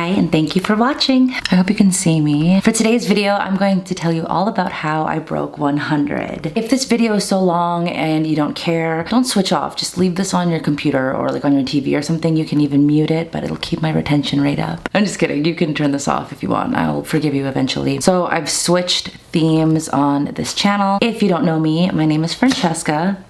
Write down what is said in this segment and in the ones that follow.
Hi, and thank you for watching. I hope you can see me. For today's video, I'm going to tell you all about how I broke 100. If this video is so long and you don't care, don't switch off. Just leave this on your computer or like on your TV or something. You can even mute it, but it'll keep my retention rate up. I'm just kidding. You can turn this off if you want. I'll forgive you eventually. So I've switched themes on this channel. If you don't know me, my name is Francesca.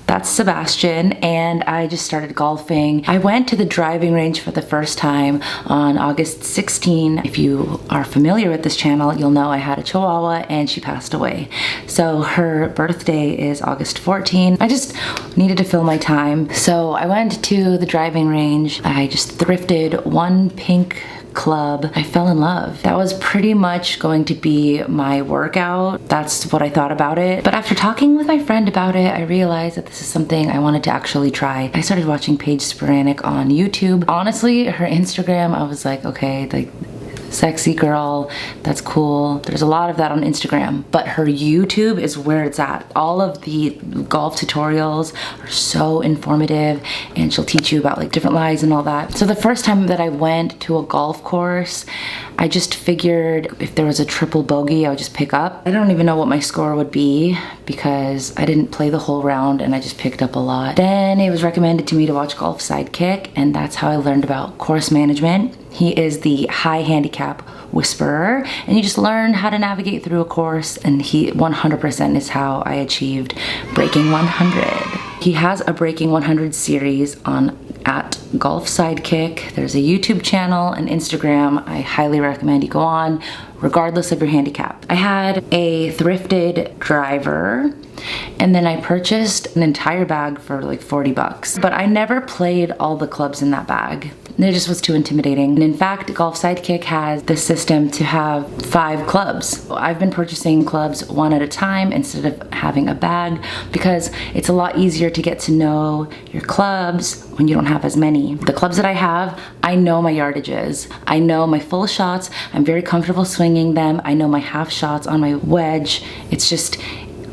That's Sebastian, and I just started golfing. I went to the driving range for the first time on August 16. If you are familiar with this channel, you'll know I had a Chihuahua and she passed away. So her birthday is August 14. I just needed to fill my time. So I went to the driving range. I just thrifted one pink club. I fell in love. That was pretty much going to be my workout. That's what I thought about it. But after talking with my friend about it, I realized that this is something I wanted to actually try. I started watching Paige Sporanic on YouTube. Honestly, her Instagram, I was like, okay, like, sexy girl, that's cool. There's a lot of that on Instagram, but her YouTube is where it's at. All of the golf tutorials are so informative, and she'll teach you about like different lies and all that. So the first time that I went to a golf course, I just figured if there was a triple bogey, I would just pick up. I don't even know what my score would be because I didn't play the whole round and I just picked up a lot. Then it was recommended to me to watch Golf Sidekick, and that's how I learned about course management. He is the high handicap whisperer, and you just learn how to navigate through a course, and he 100% is how I achieved breaking 100. He has a breaking 100 series on at Golf Sidekick. There's a YouTube channel and Instagram. I highly recommend you go on regardless of your handicap. I had a thrifted driver, and then I purchased an entire bag for like 40 bucks. But I never played all the clubs in that bag. It just was too intimidating. And in fact, Golf Sidekick has the system to have 5 clubs. I've been purchasing clubs one at a time instead of having a bag because it's a lot easier to get to know your clubs when you don't have as many. The clubs that I have, I know my yardages. I know my full shots. I'm very comfortable swinging them. I know my half shots on my wedge. It's just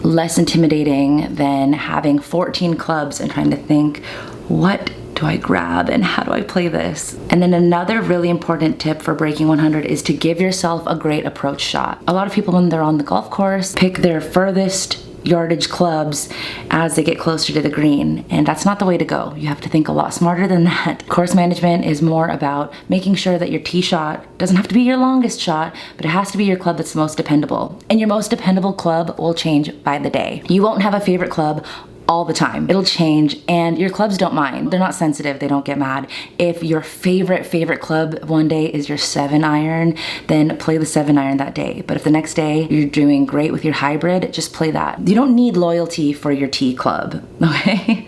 less intimidating than having 14 clubs and trying to think, what do I grab and how do I play this? And then another really important tip for breaking 100 is to give yourself a great approach shot. A lot of people when they're on the golf course pick their furthest yardage clubs as they get closer to the green, and that's not the way to go. You have to think a lot smarter than that. Course management is more about making sure that your tee shot doesn't have to be your longest shot, but it has to be your club that's the most dependable. And your most dependable club will change by the day. You won't have a favorite club all the time. It'll change, and your clubs don't mind. They're not sensitive, they don't get mad. If your favorite club one day is your 7-iron, then play the 7-iron that day. But if the next day you're doing great with your hybrid, just play that. You don't need loyalty for your tee club, okay?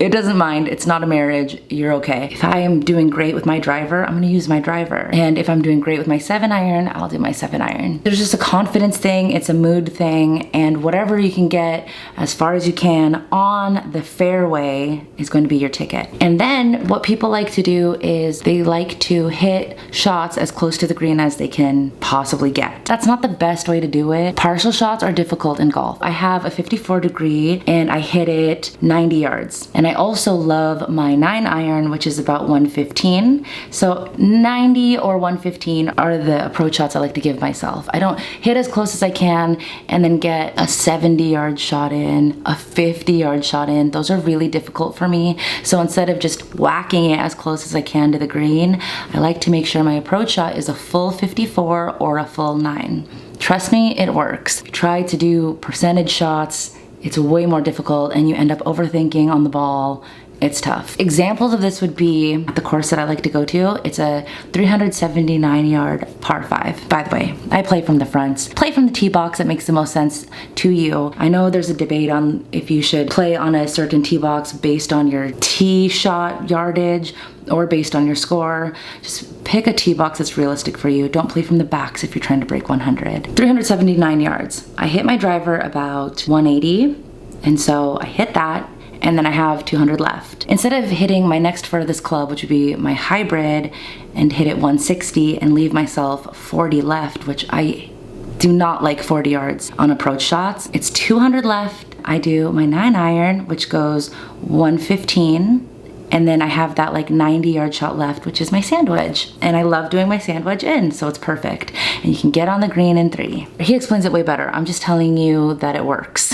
It doesn't mind, it's not a marriage, you're okay. If I am doing great with my driver, I'm gonna use my driver. And if I'm doing great with my 7-iron, I'll do my 7-iron. There's just a confidence thing, it's a mood thing, and whatever you can get as far as you can on the fairway is going to be your ticket. And then what people like to do is they like to hit shots as close to the green as they can possibly get. That's not the best way to do it. Partial shots are difficult in golf. I have a 54 degree and I hit it 90 yards. And I also love my 9-iron, which is about 115. So 90 or 115 are the approach shots I like to give myself. I don't hit as close as I can and then get a 70-yard shot in, a 50-yard shot in. Those are really difficult for me. So instead of just whacking it as close as I can to the green, I like to make sure my approach shot is a full 54 or a full 9. Trust me, it works. Try to do percentage shots. It's way more difficult and you end up overthinking on the ball. It's tough. Examples of this would be the course that I like to go to. It's a 379-yard par 5. By the way, I play from the fronts. Play from the tee box that makes the most sense to you. I know there's a debate on if you should play on a certain tee box based on your tee shot yardage or based on your score. Just pick a tee box that's realistic for you. Don't play from the backs if you're trying to break 100. 379 yards. I hit my driver about 180, and so I hit that, and then I have 200 left. Instead of hitting my next furthest club, which would be my hybrid, and hit it 160 and leave myself 40 left, which I do not like 40 yards on approach shots. It's 200 left. I do my 9-iron, which goes 115, and then I have that like 90-yard shot left, which is my sand wedge. And I love doing my sand wedge in, so it's perfect. And you can get on the green in 3. He explains it way better. I'm just telling you that it works.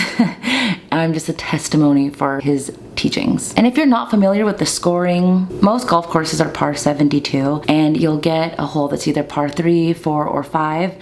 I'm just a testimony for his teachings. And if you're not familiar with the scoring, most golf courses are par 72, and you'll get a hole that's either par 3, 4, or 5.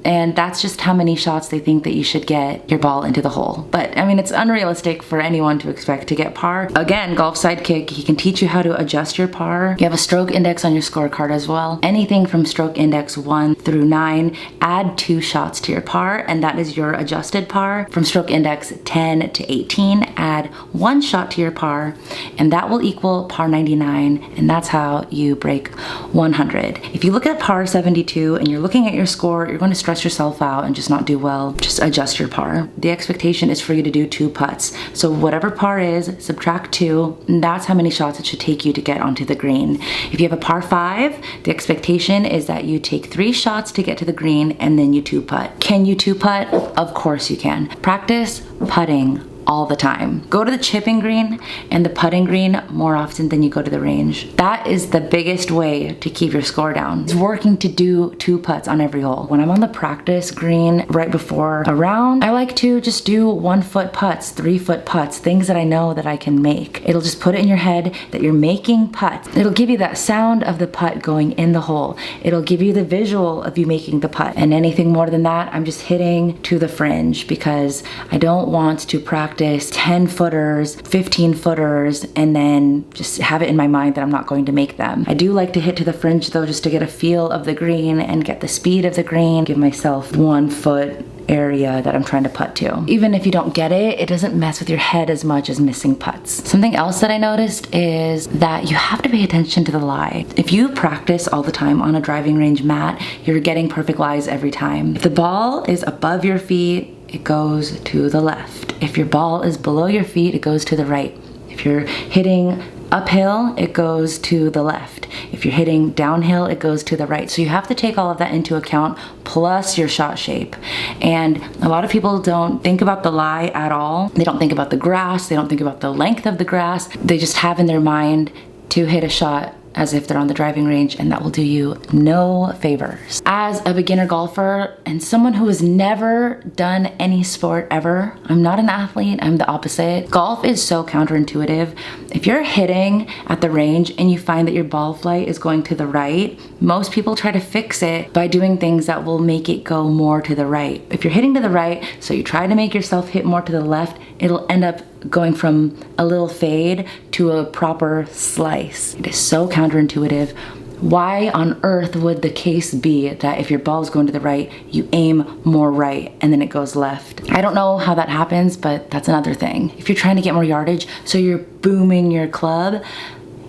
And that's just how many shots they think that you should get your ball into the hole. But I mean, it's unrealistic for anyone to expect to get par. Again, Golf Sidekick, he can teach you how to adjust your par. You have a stroke index on your scorecard as well. Anything from stroke index 1 through 9, add 2 shots to your par, and that is your adjusted par. From stroke index 10 to 18, add 1 shot to your par, and that will equal par 99, and that's how you break 100. If you look at par 72 and you're looking at your score, you're going to stress yourself out and just not do well. Just adjust your par. The expectation is for you to do 2 putts. So whatever par is, subtract 2, and that's how many shots it should take you to get onto the green. If you have a par 5, the expectation is that you take 3 shots to get to the green and then you 2 putt. Can you 2 putt? Of course you can. Practice putting all the time. Go to the chipping green and the putting green more often than you go to the range. That is the biggest way to keep your score down. It's working to do 2 putts on every hole. When I'm on the practice green right before a round, I like to just do 1-foot putts, 3-foot putts, things that I know that I can make. It'll just put it in your head that you're making putts. It'll give you that sound of the putt going in the hole. It'll give you the visual of you making the putt. And anything more than that, I'm just hitting to the fringe, because I don't want to practice 10 footers, 15 footers, and then just have it in my mind that I'm not going to make them. I do like to hit to the fringe though, just to get a feel of the green and get the speed of the green, give myself 1 foot area that I'm trying to putt to. Even if you don't get it, it doesn't mess with your head as much as missing putts. Something else that I noticed is that you have to pay attention to the lie. If you practice all the time on a driving range mat, you're getting perfect lies every time. If the ball is above your feet, it goes to the left. If your ball is below your feet, it goes to the right. If you're hitting uphill, it goes to the left. If you're hitting downhill, it goes to the right. So you have to take all of that into account, plus your shot shape. And a lot of people don't think about the lie at all. They don't think about the grass. They don't think about the length of the grass. They just have in their mind to hit a shot as if they're on the driving range, and that will do you no favors. As a beginner golfer and someone who has never done any sport ever, I'm not an athlete, I'm the opposite. Golf is so counterintuitive. If you're hitting at the range and you find that your ball flight is going to the right, most people try to fix it by doing things that will make it go more to the right. If you're hitting to the right, so you try to make yourself hit more to the left, it'll end up going from a little fade to a proper slice. It is so counterintuitive. Why on earth would the case be that if your ball is going to the right, you aim more right and then it goes left? I don't know how that happens, but that's another thing. If you're trying to get more yardage, so you're booming your club,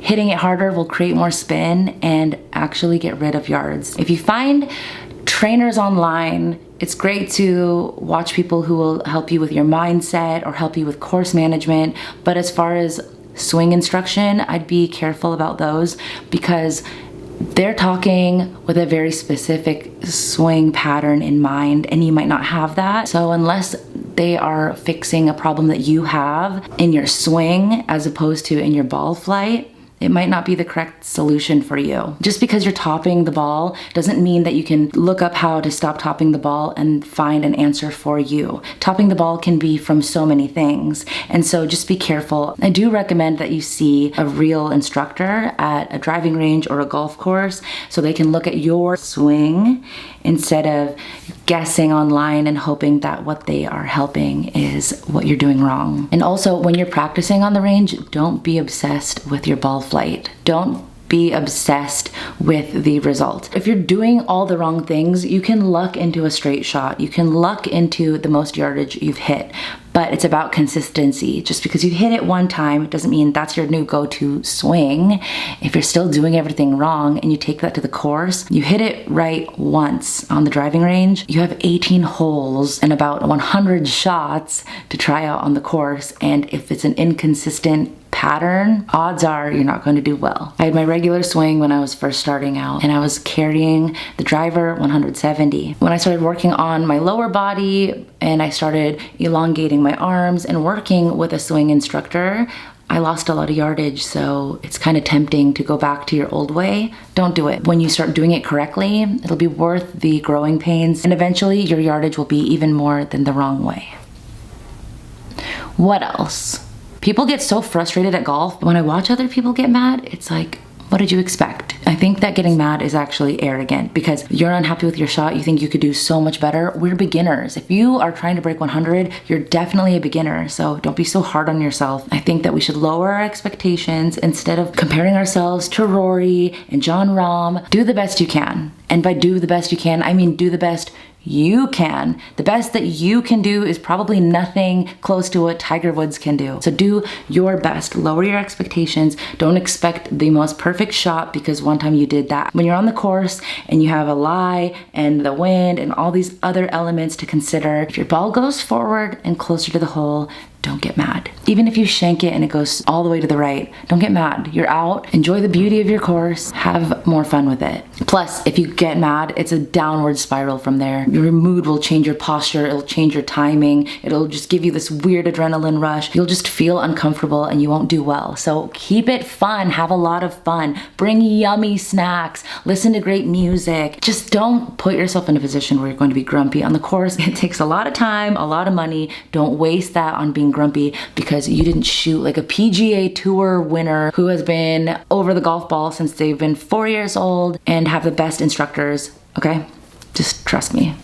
hitting it harder will create more spin and actually get rid of yards. If you find trainers online, it's great to watch people who will help you with your mindset or help you with course management. But as far as swing instruction, I'd be careful about those, because they're talking with a very specific swing pattern in mind, and you might not have that. So unless they are fixing a problem that you have in your swing as opposed to in your ball flight, it might not be the correct solution for you. Just because you're topping the ball doesn't mean that you can look up how to stop topping the ball and find an answer for you. Topping the ball can be from so many things, and so just be careful. I do recommend that you see a real instructor at a driving range or a golf course so they can look at your swing instead of guessing online and hoping that what they are helping is what you're doing wrong. And also, when you're practicing on the range, don't be obsessed with your ball flight. Don't be obsessed with the result. If you're doing all the wrong things, you can luck into a straight shot. You can luck into the most yardage you've hit. But it's about consistency. Just because you hit it one time doesn't mean that's your new go-to swing. If you're still doing everything wrong and you take that to the course, you hit it right once on the driving range, you have 18 holes and about 100 shots to try out on the course. And if it's an inconsistent pattern, odds are you're not going to do well. I had my regular swing when I was first starting out, and I was carrying the driver 170. When I started working on my lower body and I started elongating my arms and working with a swing instructor, I lost a lot of yardage, so it's kind of tempting to go back to your old way. Don't do it. When you start doing it correctly, it'll be worth the growing pains, and eventually your yardage will be even more than the wrong way. What else? People get so frustrated at golf. When I watch other people get mad, it's like, what did you expect? I think that getting mad is actually arrogant because you're unhappy with your shot. You think you could do so much better. We're beginners. If you are trying to break 100, you're definitely a beginner. So don't be so hard on yourself. I think that we should lower our expectations instead of comparing ourselves to Rory and John Rahm. Do the best you can. And by do the best you can, I mean do the best you can. The best that you can do is probably nothing close to what Tiger Woods can do. So do your best. Lower your expectations. Don't expect the most perfect shot because one time you did that. When you're on the course and you have a lie and the wind and all these other elements to consider, if your ball goes forward and closer to the hole, don't get mad. Even if you shank it and it goes all the way to the right, don't get mad. You're out. Enjoy the beauty of your course. Have more fun with it. Plus, if you get mad, it's a downward spiral from there. Your mood will change your posture. It'll change your timing. It'll just give you this weird adrenaline rush. You'll just feel uncomfortable and you won't do well. So keep it fun. Have a lot of fun. Bring yummy snacks. Listen to great music. Just don't put yourself in a position where you're going to be grumpy on the course. It takes a lot of time, a lot of money. Don't waste that on being grumpy because you didn't shoot like a PGA Tour winner who has been over the golf ball since they've been 4 years old and have the best instructors, okay? Just trust me.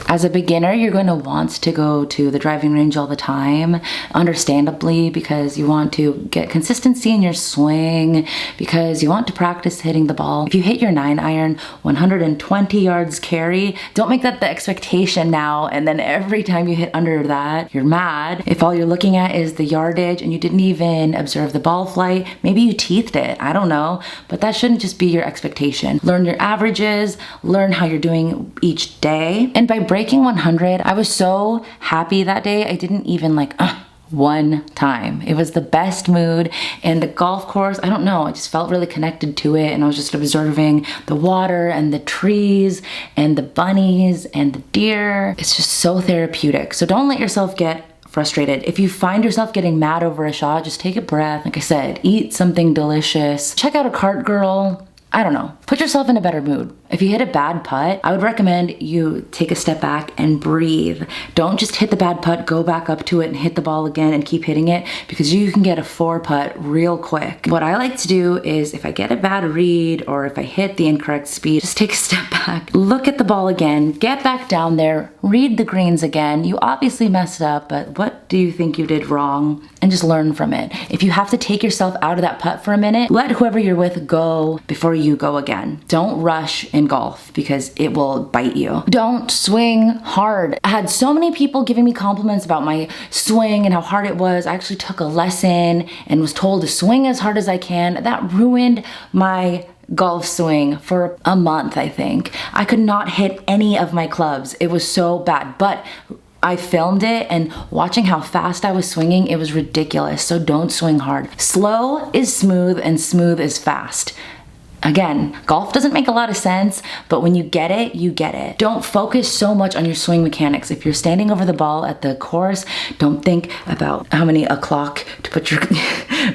As a beginner, you're going to want to go to the driving range all the time, understandably, because you want to get consistency in your swing, because you want to practice hitting the ball. If you hit your 9-iron 120 yards carry, don't make that the expectation now, and then every time you hit under that, you're mad. If all you're looking at is the yardage and you didn't even observe the ball flight, maybe you teethed it, I don't know, but that shouldn't just be your expectation. Learn your averages, learn how you're doing each day, and by breaking 100, I was so happy that day. I didn't even one time. It was the best mood, and the golf course, I don't know, I just felt really connected to it, and I was just observing the water and the trees and the bunnies and the deer. It's just so therapeutic. So don't let yourself get frustrated. If you find yourself getting mad over a shot, just take a breath. Like I said, eat something delicious. Check out a cart girl. I don't know, put yourself in a better mood. If you hit a bad putt, I would recommend you take a step back and breathe. Don't just hit the bad putt, go back up to it and hit the ball again and keep hitting it because you can get a 4 putt real quick. What I like to do is if I get a bad read or if I hit the incorrect speed, just take a step back, look at the ball again, get back down there, read the greens again. You obviously messed up, but what do you think you did wrong? And just learn from it. If you have to take yourself out of that putt for a minute, let whoever you're with go before you go again. Don't rush in golf because it will bite you. Don't swing hard. I had so many people giving me compliments about my swing and how hard it was. I actually took a lesson and was told to swing as hard as I can. That ruined my golf swing for a month, I think. I could not hit any of my clubs. It was so bad, but I filmed it and watching how fast I was swinging, it was ridiculous. So don't swing hard. Slow is smooth and smooth is fast. Again, golf doesn't make a lot of sense, but when you get it, you get it. Don't focus so much on your swing mechanics. If you're standing over the ball at the course, don't think about how many o'clock to put your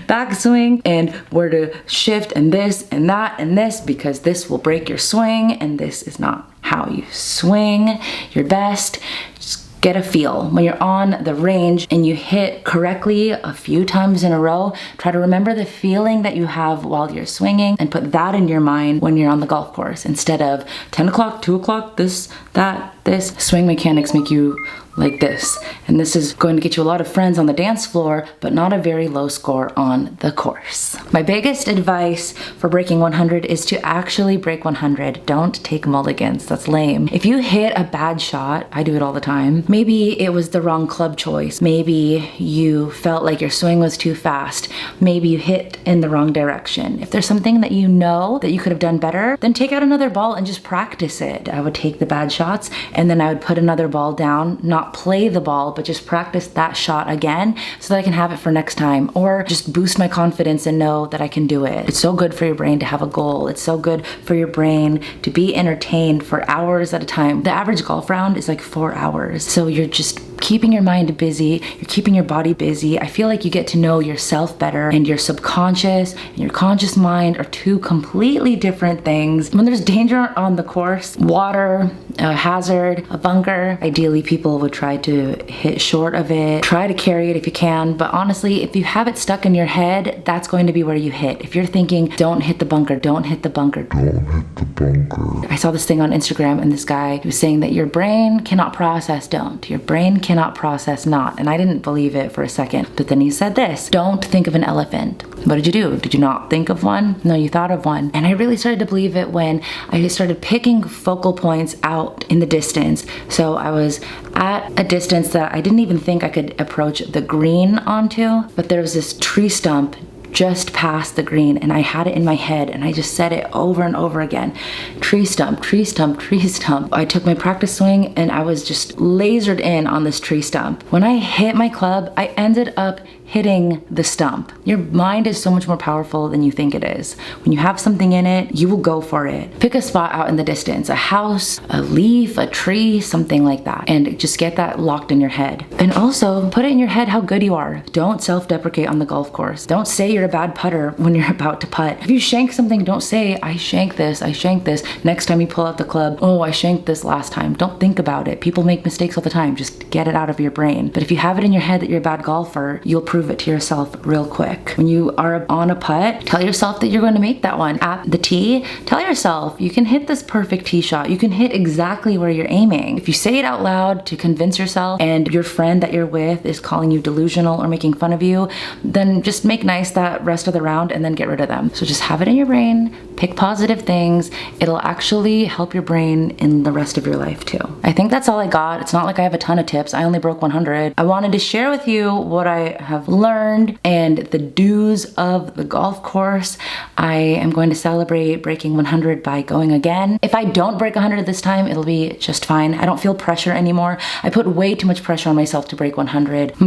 backswing and where to shift and this and that and this, because this will break your swing and this is not how you swing your best. Just get a feel. When you're on the range and you hit correctly a few times in a row, try to remember the feeling that you have while you're swinging and put that in your mind when you're on the golf course instead of 10 o'clock, 2 o'clock, this, that, this. Swing mechanics make you like this. And this is going to get you a lot of friends on the dance floor, but not a very low score on the course. My biggest advice for breaking 100 is to actually break 100. Don't take mulligans. That's lame. If you hit a bad shot, I do it all the time. Maybe it was the wrong club choice. Maybe you felt like your swing was too fast. Maybe you hit in the wrong direction. If there's something that you know that you could have done better, then take out another ball and just practice it. I would take the bad shots and then I would put another ball down, not play the ball, but just practice that shot again so that I can have it for next time, or just boost my confidence and know that I can do it. It's so good for your brain to have a goal. It's so good for your brain to be entertained for hours at a time. The average golf round is like 4 hours. So you're just keeping your mind busy, you're keeping your body busy. I feel like you get to know yourself better, and your subconscious and your conscious mind are two completely different things. When there's danger on the course, water, a hazard, a bunker, ideally people would try to hit short of it. Try to carry it if you can, but honestly, if you have it stuck in your head, that's going to be where you hit. If you're thinking, don't hit the bunker, don't hit the bunker, don't hit the bunker. I saw this thing on Instagram, and this guy was saying that your brain cannot process don't. Your brain cannot process not. And I didn't believe it for a second. But then he said this, don't think of an elephant. What did you do? Did you not think of one? No, you thought of one. And I really started to believe it when I started picking focal points out in the distance. So I was at a distance that I didn't even think I could approach the green onto, but there was this tree stump just past the green, and I had it in my head, and I just said it over and over again. Tree stump, tree stump, tree stump. I took my practice swing and I was just lasered in on this tree stump. When I hit my club, I ended up hitting the stump. Your mind is so much more powerful than you think it is. When you have something in it, you will go for it. Pick a spot out in the distance, a house, a leaf, a tree, something like that, and just get that locked in your head. And also put it in your head how good you are. Don't self-deprecate on the golf course. Don't say you're a bad putter when you're about to putt. If you shank something, don't say, I shanked this, I shanked this. Next time you pull out the club, oh, I shanked this last time. Don't think about it. People make mistakes all the time. Just get it out of your brain. But if you have it in your head that you're a bad golfer, you'll prove it to yourself real quick. When you are on a putt, tell yourself that you're going to make that one. At the tee, tell yourself you can hit this perfect tee shot. You can hit exactly where you're aiming. If you say it out loud to convince yourself and your friend that you're with is calling you delusional or making fun of you, then just make nice that rest of the round and then get rid of them. So just have it in your brain, pick positive things. It'll actually help your brain in the rest of your life too. I think that's all I got. It's not like I have a ton of tips. I only broke 100. I wanted to share with you what I have learned and the do's of the golf course. I am going to celebrate breaking 100 by going again. If I don't break 100 this time, it'll be just fine. I don't feel pressure anymore. I put way too much pressure on myself to break 100.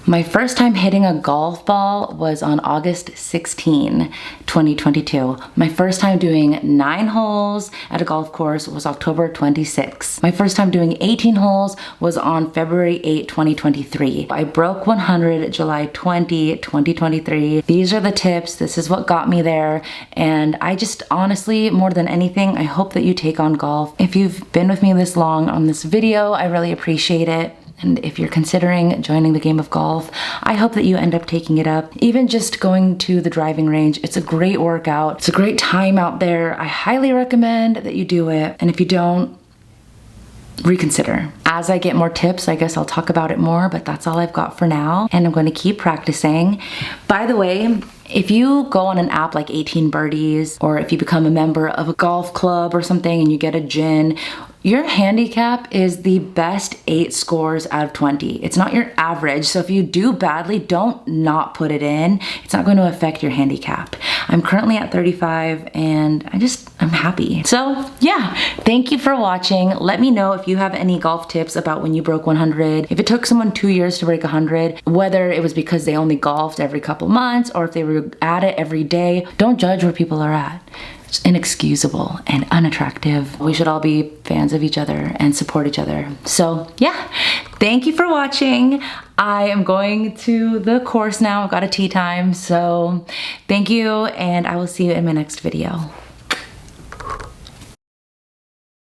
My first time hitting a golf ball was on August 16, 2022. My first time doing 9 holes at a golf course was October 26. My first time doing 18 holes was on February 8, 2023. I broke 100 July 20, 2023. These are the tips. This is what got me there. And I just honestly, more than anything, I hope that you take on golf. If you've been with me this long on this video, I really appreciate it. And if you're considering joining the game of golf, I hope that you end up taking it up. Even just going to the driving range, it's a great workout. It's a great time out there. I highly recommend that you do it. And if you don't, reconsider. As I get more tips, I guess I'll talk about it more, but that's all I've got for now. And I'm going to keep practicing. By the way, if you go on an app like 18 Birdies, or if you become a member of a golf club or something and you get a gin, your handicap is the best 8 scores out of 20. It's not your average. So if you do badly, don't not put it in. It's not going to affect your handicap. I'm currently at 35 and I'm happy. So yeah, thank you for watching. Let me know if you have any golf tips about when you broke 100. If it took someone 2 years to break 100, whether it was because they only golfed every couple months or if they were at it every day. Don't judge where people are at. It's inexcusable and unattractive. We should all be fans of each other and support each other. So yeah, thank you for watching. I am going to the course now. I've got a tee time. So thank you, and I will see you in my next video.